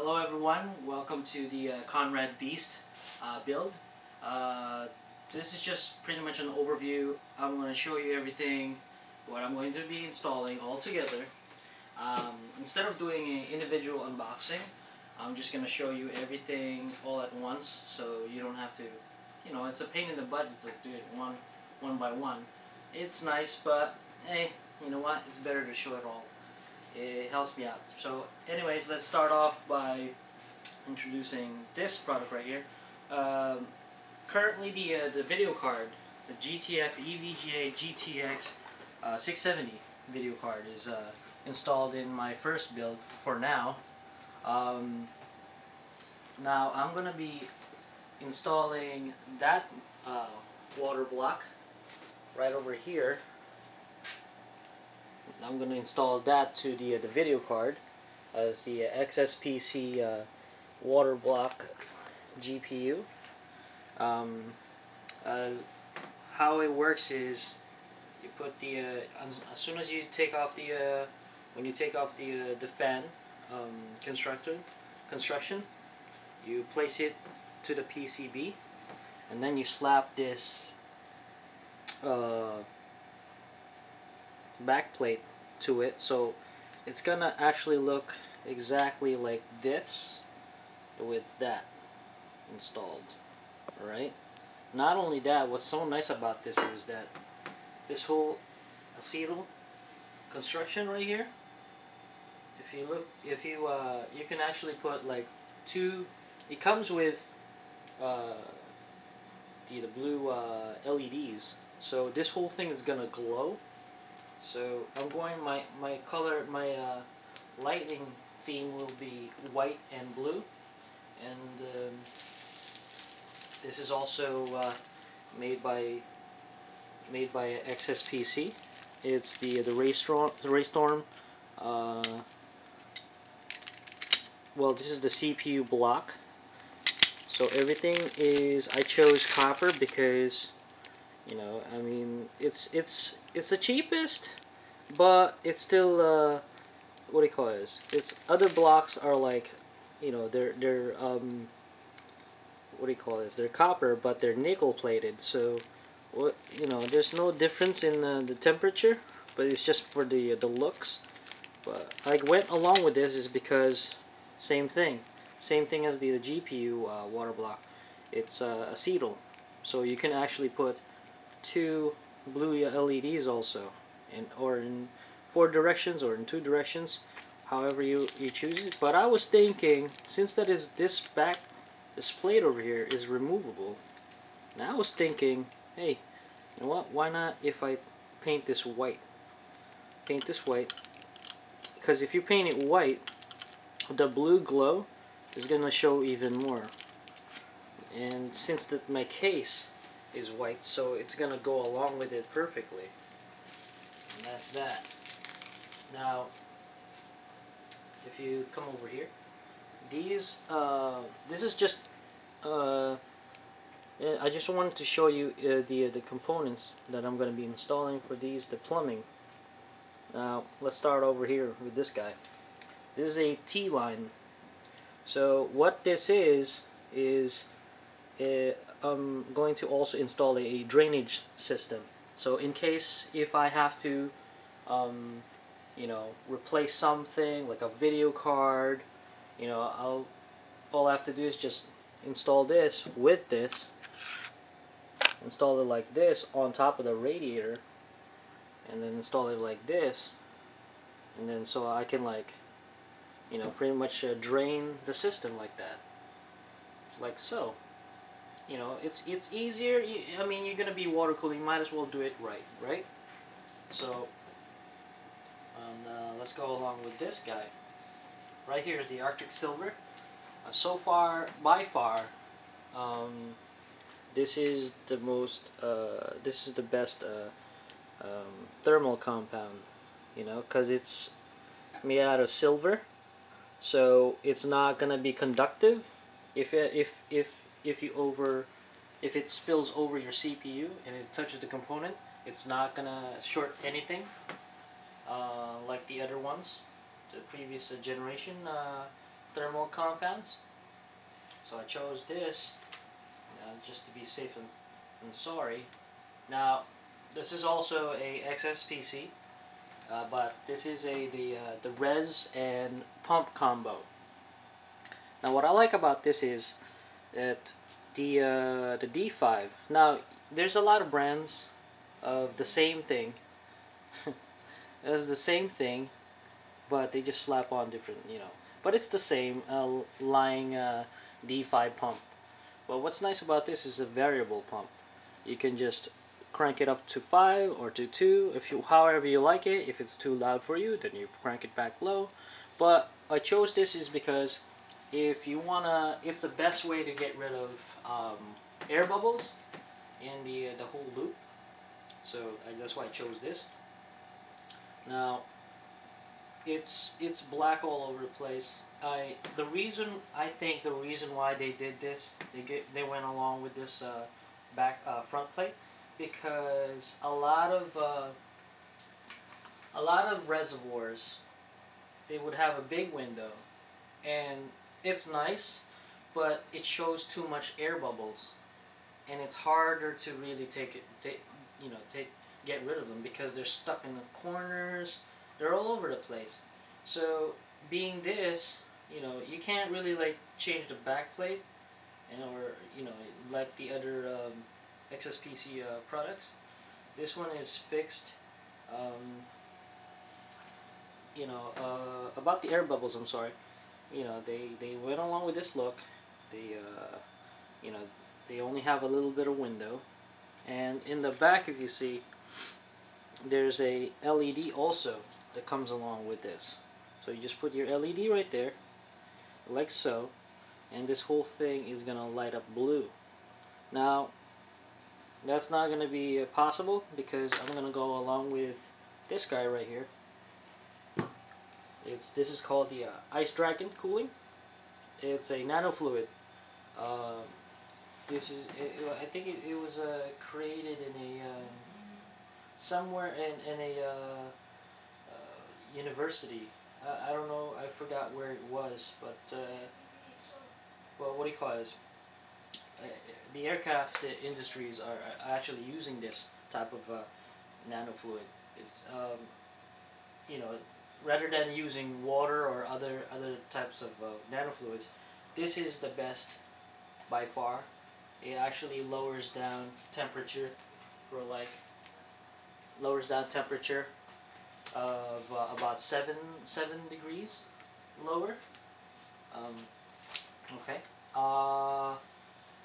Hello everyone, welcome to the Conrad Beast build. Uh, this is just pretty much an overview. I'm going to show you everything, what I'm going to be installing all together. Instead of doing an individual unboxing, I'm just going to show you everything all at once, so you don't have to, it's a pain in the butt to do it one by one. It's nice, but hey, you know what, it's better to show it all. It helps me out. So anyways, let's start off by introducing this product right here. Currently the video card, the GTX, the EVGA GTX 670 video card is installed in my first build for now. Now I'm gonna be installing that water block right over here. I'm going to install that to the video card as the XSPC water block GPU. How it works is you put the as soon as you take off the when you take off the fan construction, you place it to the PCB, and then you slap this back plate to it, so it's gonna actually look exactly like this with that installed. Alright, not only that, what's so nice about this is that this whole acetal construction right here, if you look, you can actually put like two, it comes with the blue LEDs, so this whole thing is gonna glow. So I'm going, my color, my lighting theme will be white and blue, and this is also made by XSPC. It's the RAYSTORM. Well, this is the CPU block. So everything is, I chose copper because, I mean, it's the cheapest, but it's still what do you call this? It's other blocks are like, they're what do you call this? They're copper, but they're nickel plated. So what, there's no difference in the temperature, but it's just for the looks. But I went along with this is because same thing as the GPU water block. It's acetal, so you can actually put two blue LEDs also, or in 4 directions or in 2 directions, however you choose it. But I was thinking, since that is this plate over here is removable, and I was thinking, hey, you know what, why not if I paint this white, because if you paint it white, the blue glow is gonna show even more. And since that my case is white, so it's gonna go along with it perfectly. And that's that. Now, if you come over here, these this is just I just wanted to show you the components that I'm gonna be installing for these, the plumbing. Now let's start over here with this guy. This is a T-line. So what this is I'm going to also install a drainage system. So in case if I have to, replace something like a video card, all I have to do is just install this with this, install it like this on top of the radiator, and then install it like this, and then so I can pretty much drain the system like that. It's like so. It's easier. I mean, you're gonna be water cooling, might as well do it right? So, let's go along with this guy. Right here is the Arctic Silver. So far, by far, this is the most, this is the best thermal compound. Because it's made out of silver, so it's not gonna be conductive. If it spills over your CPU and it touches the component, it's not gonna short anything like the other ones, the previous generation thermal compounds. So I chose this just to be safe and sorry. Now, this is also a XSPC, but this is the res and pump combo. Now, what I like about this is that the D5. Now, there's a lot of brands of the same thing. It's the same thing, but they just slap on different, But it's the same lying D5 pump. Well, what's nice about this is a variable pump. You can just crank it up to 5 or to 2, however you like it. If it's too loud for you, then you crank it back low. But I chose this is because if you wanna, it's the best way to get rid of air bubbles in the whole loop. So that's why I chose this. Now, it's black all over the place. I think the reason why they did this, they went along with this front plate, because a lot of reservoirs, they would have a big window, and it's nice, but it shows too much air bubbles, and it's harder to really get rid of them because they're stuck in the corners. They're all over the place. So being this, you can't really like change the back plate, or like the other XSPC products. This one is fixed. Um, about the air bubbles, I'm sorry. They went along with this look. They you know they only have a little bit of window, and in the back, if you see, there's a LED also that comes along with this. So you just put your LED right there, like so, and this whole thing is gonna light up blue. Now, that's not gonna be possible because I'm gonna go along with this guy right here. This is called the Ice Dragon cooling. It's a nanofluid. Um, I think it was created in a somewhere in a university. I don't know. I forgot where it was, but well, what do you call it? Uh, the aircraft industries are actually using this type of nanofluid. It's you know, rather than using water or other types of nanofluids, this is the best by far. It actually lowers down temperature for like lowers down temperature of about seven degrees lower. Um, okay.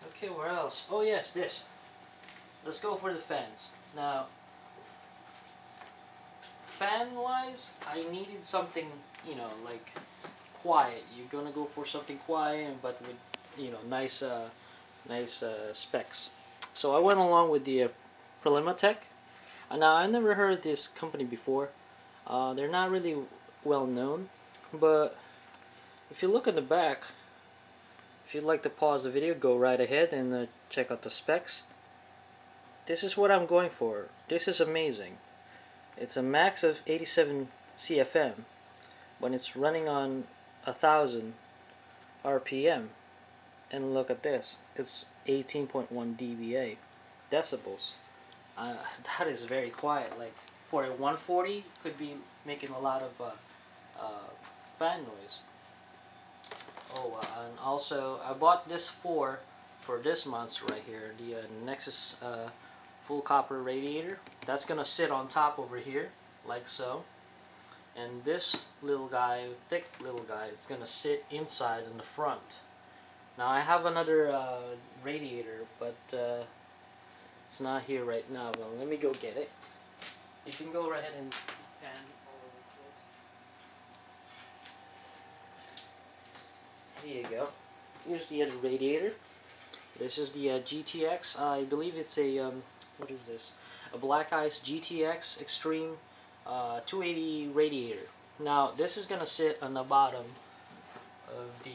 Okay. Where else? Oh yes, this. Let's go for the fans. Now, fan wise, I needed something, like quiet. You're gonna go for something quiet, but with nice specs. So I went along with the PROLIMATECH. Now I never heard of this company before. They're not really well known, but if you look at the back, if you'd like to pause the video, go right ahead and check out the specs. This is what I'm going for. This is amazing. It's a max of 87 CFM when it's running on 1000 RPM. And look at this. It's 18.1 dBA decibels. That is very quiet. Like for a 140, could be making a lot of fan noise. Oh, and also I bought this for this monster right here, the Nexus full copper radiator. That's gonna sit on top over here, like so. And this little guy, thick little guy, it's gonna sit inside in the front. Now I have another radiator, but it's not here right now. Well, let me go get it. You can go right ahead and pan all over the floor. Here you go. Here's the other radiator. This is the GTX. I believe it's a what is this? A Black Ice GTX Extreme 280 radiator. Now this is gonna sit on the bottom of the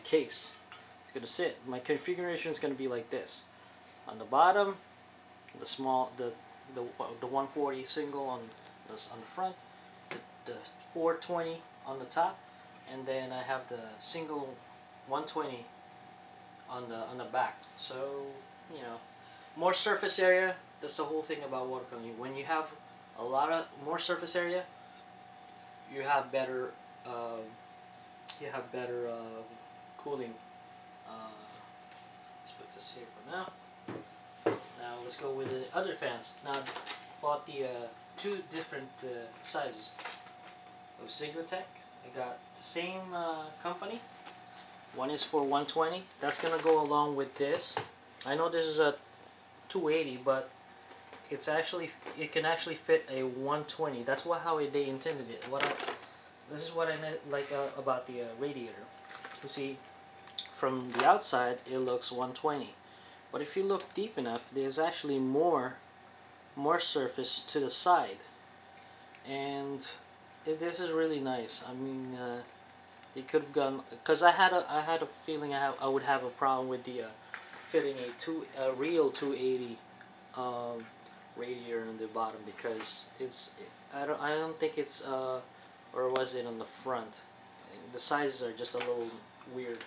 case. It's gonna sit. My configuration is gonna be like this. On the bottom, the 140 single on the front, the 420 on the top. and then I have the single 120 on the back. So you know, more surface area. That's the whole thing about watercoloring. When you have a lot of more surface area, you have better cooling. Let's put this here for now. Now let's go with the other fans. Now I bought the two different sizes of XIGMATEK. I got the same company. One is for 120. That's gonna go along with this. I know this is a 280, but it can actually fit a 120. That's how they intended it. This is what I like about the radiator. You see, from the outside it looks 120, but if you look deep enough, there's actually more surface to the side, and this is really nice. I mean, it could have gone, because I had a feeling I would have a problem with the fitting a real 280 radiator in the bottom, because I don't think it's or was it on the front? The sizes are just a little weird.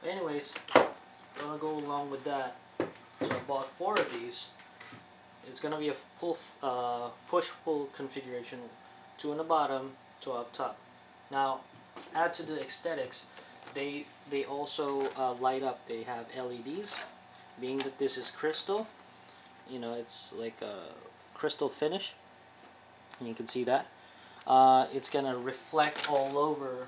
Anyways, gonna go along with that. So I bought 4 of these. It's gonna be a push-pull configuration, 2 on the bottom, 2 up top. Now, add to the aesthetics, they also light up. They have LEDs, being that this is crystal. You know, it's like a crystal finish, and you can see that. It's gonna reflect all over,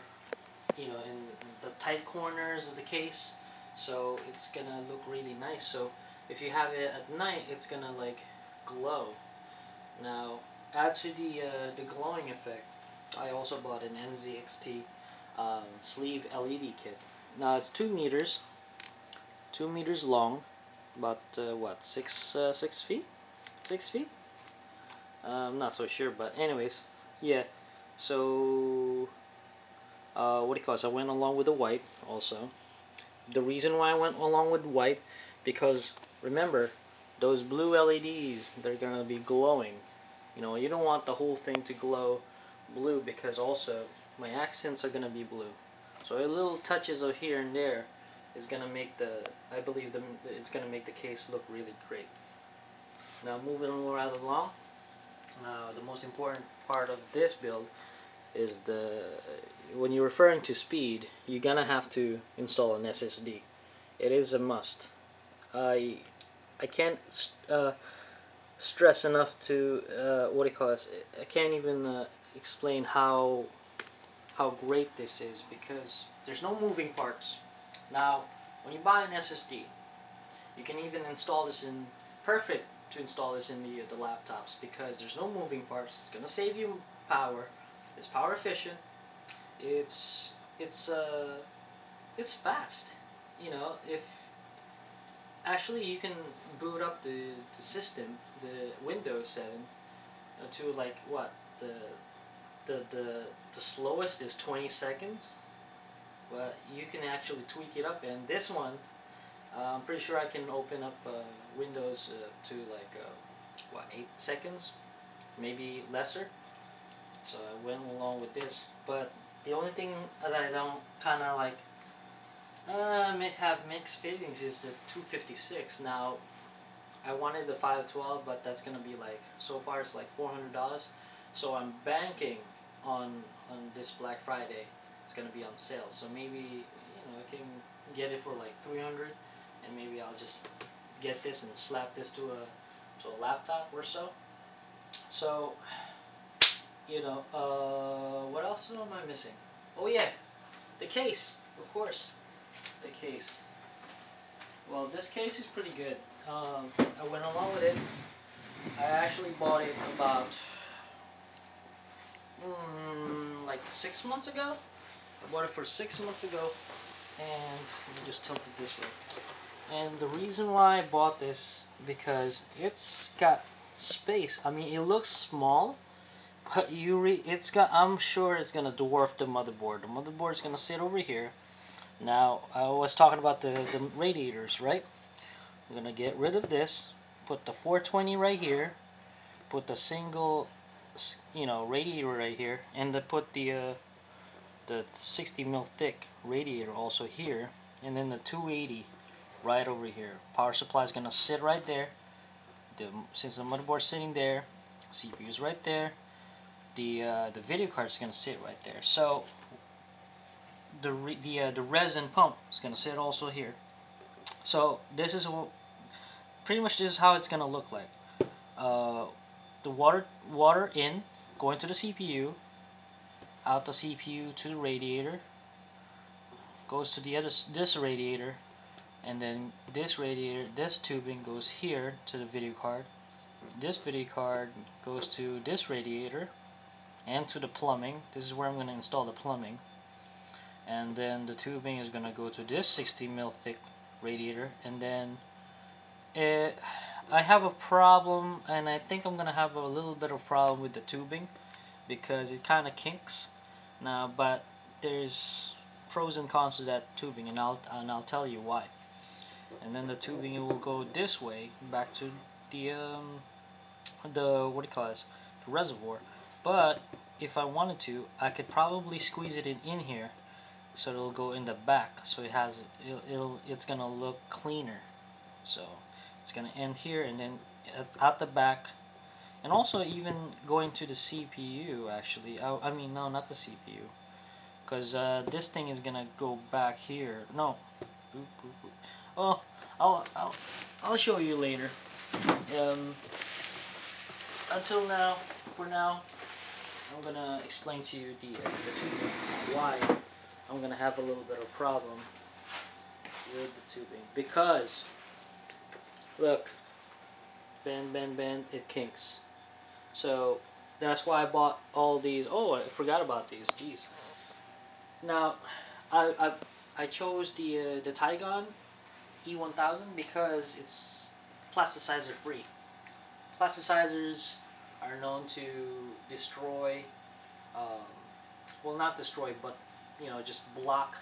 you know, in the tight corners of the case, so it's gonna look really nice. So if you have it at night, it's gonna like glow. Now, add to the glowing effect, I also bought an Nzxt sleeve LED kit. Now it's 2 meters long, about what, 6 feet? 6 feet? I'm not so sure, but anyways, yeah. So what do you call it? I went along with the white also. The reason why I went along with white, because remember, those blue LEDs, they're gonna be glowing. You know, you don't want the whole thing to glow blue, because also my accents are gonna be blue. So a little touches of here and there is gonna make it's gonna make the case look really great. Now moving right along. The most important part of this build is when you're referring to speed, you're gonna have to install an SSD. It is a must. I can't stress enough to what do you call it? I can't even explain how great this is, because there's no moving parts. Now, when you buy an SSD, you can even install this in perfect to install this in the laptops, because there's no moving parts. It's gonna save you power. It's power efficient. It's fast. You know, if actually you can boot up the system, the Windows 7, to like what, the slowest is 20 seconds. But you can actually tweak it up, and this one, I'm pretty sure I can open up Windows to like what, 8 seconds, maybe lesser. So I went along with this. But the only thing that I don't kind of like may have mixed feelings is the 256. Now I wanted the 512, but that's gonna be like, so far it's like $400. So I'm banking on this Black Friday. It's gonna be on sale. So maybe, you know, I can get it for like 300, and maybe I'll just get this and slap this to a laptop or so. So, you know, what else am I missing? Oh yeah, the case, of course, the case. Well, this case is pretty good. I went along with it. I actually bought it about like 6 months ago. I bought it for 6 months ago, and let me just tilt it this way. And the reason why I bought this, because it's got space. I mean, it looks small, but I'm sure it's gonna dwarf the motherboard. The motherboard is gonna sit over here. Now, I was talking about the radiators, right? I'm gonna get rid of this, put the 420 right here, put the single, you know, radiator right here, and then put the the 60 mil thick radiator also here, and then the 280 right over here. Power supply is gonna sit right there. Since the motherboard's sitting there, CPU is right there. The video card is gonna sit right there. So the resin pump is gonna sit also here. So this is pretty much this is how it's gonna look like. The water in, going to the CPU, out the CPU to the radiator, goes to this radiator, and then this tubing goes here to the video card. This video card goes to this radiator and to the plumbing. This is where I'm going to install the plumbing. And then the tubing is going to go to this 60 mil thick radiator, and then I have a problem, and I think I'm going to have a little bit of problem with the tubing because it kind of kinks now, but there's pros and cons to that tubing, and I'll tell you why. And then the tubing will go this way back to the what do you call this, the reservoir. But if I wanted to, I could probably squeeze it in here, so it'll go in the back, so it's gonna look cleaner. So it's gonna end here, and then at the back, and also even going to the CPU. Actually, I mean, no, not the CPU, because this thing is gonna go back here. No, boop, boop, boop. Well, I'll show you later. Until now, for now, I'm gonna explain to you the tubing, why I'm gonna have a little bit of problem with the tubing, because look, bend, it kinks. So that's why I bought all these. Oh, I forgot about these. Jeez. Now, I chose the TYGON E1000 because it's plasticizer free. Plasticizers are known to destroy, well, not destroy, but just block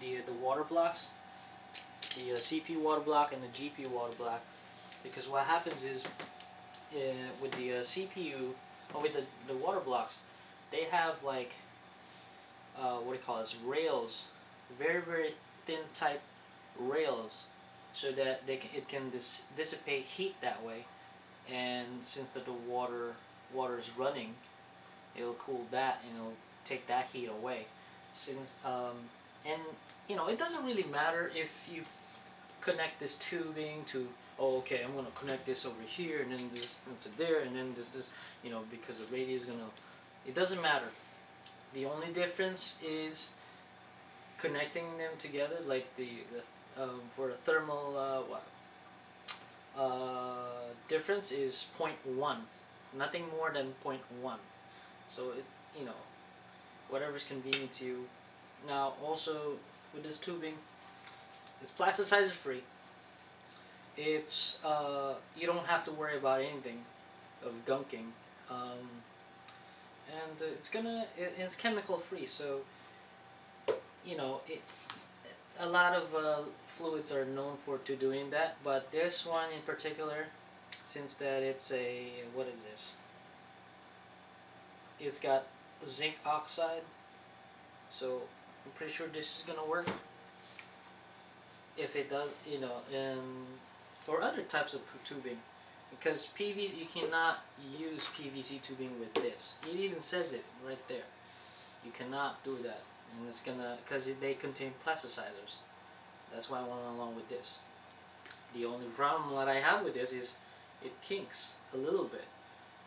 the water blocks, the CPU water block and the GPU water block. Because what happens is, with the CPU, or with the water blocks, they have like what do you call this, rails, very thin type rails, so that it can dissipate heat that way. And since the water is running, it'll cool that, and it'll take that heat away. Since and it doesn't really matter if you connect this tubing to, oh, okay, I'm gonna connect this over here, and then this to there, and then this because the radius is gonna, it doesn't matter. The only difference is connecting them together, like for the thermal difference is 0.1, nothing more than 0.1. So whatever's convenient to you. Now also with this tubing, it's plasticizer free. It's you don't have to worry about anything of gunking, and it's chemical free. So a lot of fluids are known for doing that, but this one in particular, since that it's a, what is this? It's got zinc oxide, so I'm pretty sure this is gonna work. If it does, and or other types of tubing, because PVC, you cannot use PVC tubing with this. It even says it right there. You cannot do that, and it's gonna, because they contain plasticizers. That's why I went along with this. The only problem that I have with this is it kinks a little bit.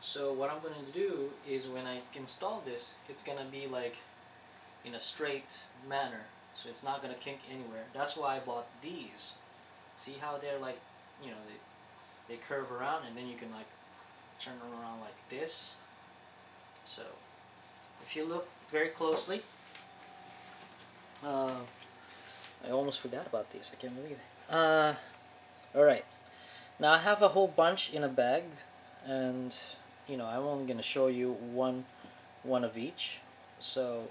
So what I'm going to do is, when I install this, it's going to be like in a straight manner, so it's not going to kink anywhere. That's why I bought these. See how they're like, they curve around, and then you can like turn them around like this. So if you look very closely, I almost forgot about these. I can't believe it. Alright. Now I have a whole bunch in a bag, and I'm only going to show you one of each. So,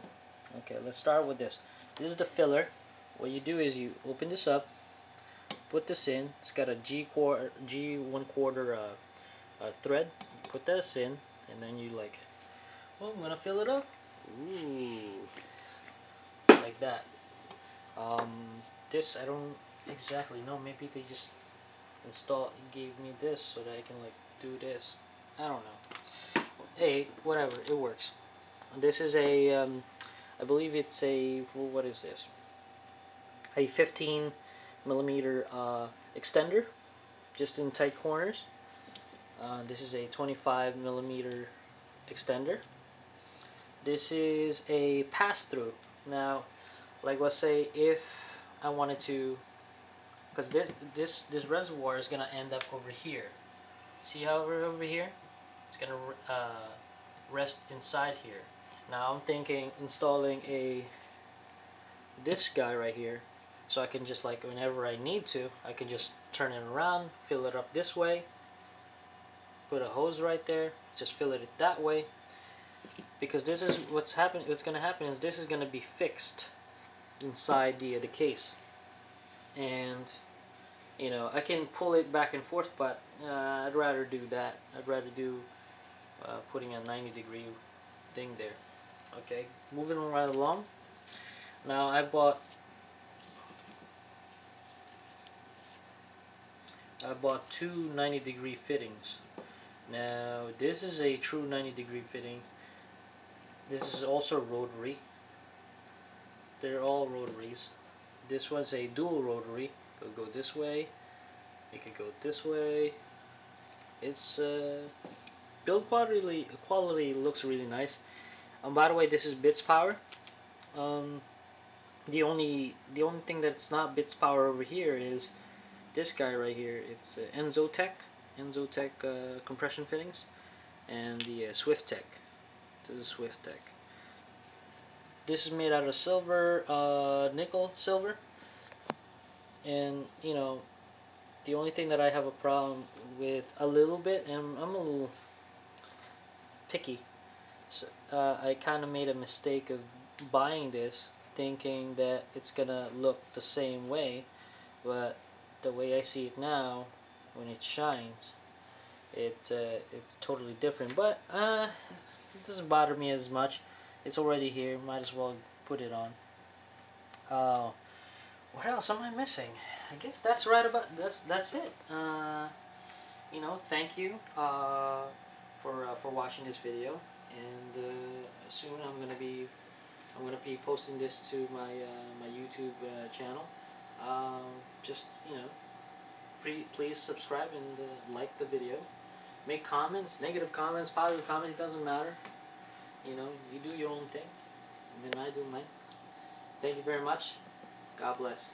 okay, let's start with this. This is the filler. What you do is you open this up, put this in. It's got a G 1/4 thread. You put this in, and then you like, well, I'm gonna fill it up. Ooh. that. Um, this I don't exactly know. Maybe they just gave me this so that I can like do this. I don't know. Hey, whatever, it works. This is a I believe it's a, well, what is this? A 15 millimeter extender, just in tight corners. This is a 25 millimeter extender. This is a pass-through. Now, like, let's say if I wanted to, because this reservoir is gonna end up over here. See how we're over here? It's gonna rest inside here. Now I'm thinking installing this guy right here, so I can just, like, whenever I need to, I can just turn it around, fill it up this way, put a hose right there, just fill it that way. Because this is what's gonna happen is this is gonna be fixed inside the case, and you know, I can pull it back and forth, but I'd rather do that. I'd rather do putting a 90-degree thing there. Okay, moving right along. Now I bought two 90-degree fittings. Now this is a true 90-degree fitting. This is also rotary. They're all rotaries. This one's a dual rotary. It'll go this way. It could go this way. It's build quality looks really nice. By the way, this is BITSPOWER. The only thing that's not BITSPOWER over here is this guy right here. It's Nzxt compression fittings, and the SwiftTech. This is SwiftTech. This is made out of silver, nickel silver, and you know, the only thing that I have a problem with a little bit, and I'm a little picky, so I kind of made a mistake of buying this thinking that it's gonna look the same way, but the way I see it now, when it shines, it's totally different. But it doesn't bother me as much. It's already here. Might as well put it on. What else am I missing? I guess that's right about that's it. You know, thank you for watching this video, and soon I'm gonna be posting this to my YouTube channel. Just, you know, please subscribe and like the video. Make comments, negative comments, positive comments. It doesn't matter. You know, you do your own thing, and then I do mine. Thank you very much. God bless.